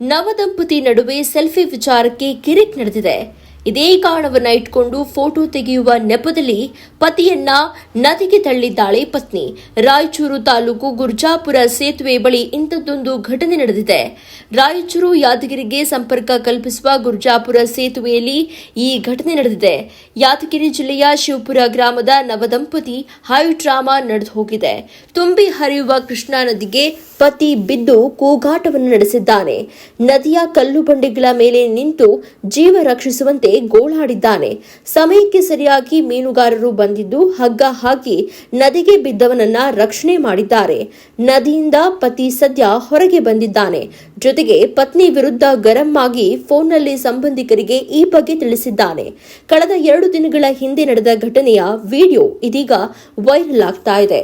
ನವದಂಪತಿ ನಡುವೆ ಸೆಲ್ಫಿ ವಿಚಾರಕ್ಕೆ ಕಿರಿಕ್ ನಡೆದಿದೆ. ಇದೇ ಕಾರಣವನ್ನ ಇಟ್ಕೊಂಡು ಫೋಟೋ ತೆಗೆಯುವ ನೆಪದಲ್ಲಿ ಪತಿಯನ್ನ ನದಿಗೆ ತಳ್ಳಿದ್ದಾಳೆ ಪತ್ನಿ. ರಾಯಚೂರು ತಾಲೂಕು ಗುರ್ಜಾಪುರ ಸೇತುವೆ ಬಳಿ ಇಂಥದ್ದೊಂದು ಘಟನೆ ನಡೆದಿದೆ. ರಾಯಚೂರು ಯಾದಗಿರಿಗೆ ಸಂಪರ್ಕ ಕಲ್ಪಿಸುವ ಗುರ್ಜಾಪುರ ಸೇತುವೆಯಲ್ಲಿ ಈ ಘಟನೆ ನಡೆದಿದೆ. ಯಾದಗಿರಿ ಜಿಲ್ಲೆಯ ಶಿವಪುರ ಗ್ರಾಮದ ನವದಂಪತಿ ಹೈ ಡ್ರಾಮಾ ನಡೆದು ಹೋಗಿದೆ. ತುಂಬಿ ಹರಿಯುವ ಕೃಷ್ಣಾ ನದಿಗೆ ಪತಿ ಬಿದ್ದು ಕೂಗಾಟವನ್ನು ನಡೆಸಿದ್ದಾನೆ. ನದಿಯ ಕಲ್ಲು ಬಂಡೆಗಳ ಮೇಲೆ ನಿಂತು ಜೀವ ರಕ್ಷಿಸುವಂತೆ ಗೋಳಾಡಿದ್ದಾನೆ. ಸಮಯಕ್ಕೆ ಸರಿಯಾಗಿ ಮೀನುಗಾರರು ಬಂದಿದ್ದು ಹಗ್ಗ ಹಾಕಿ ನದಿಗೆ ಬಿದ್ದವನನ್ನ ರಕ್ಷಣೆ ಮಾಡಿದ್ದಾರೆ. ನದಿಯಿಂದ ಪತಿ ಸದ್ಯ ಹೊರಗೆ ಬಂದಿದ್ದಾನೆ. ಜೊತೆಗೆ ಪತ್ನಿ ವಿರುದ್ಧ ಗರಂ ಆಗಿ ಫೋನ್ನಲ್ಲಿ ಸಂಬಂಧಿಕರಿಗೆ ಈ ಬಗ್ಗೆ ತಿಳಿಸಿದ್ದಾನೆ. ಕಳೆದ 2 ದಿನಗಳ ಹಿಂದೆ ನಡೆದ ಘಟನೆಯ ವಿಡಿಯೋ ಇದೀಗ ವೈರಲ್ ಆಗ್ತಾ ಇದೆ.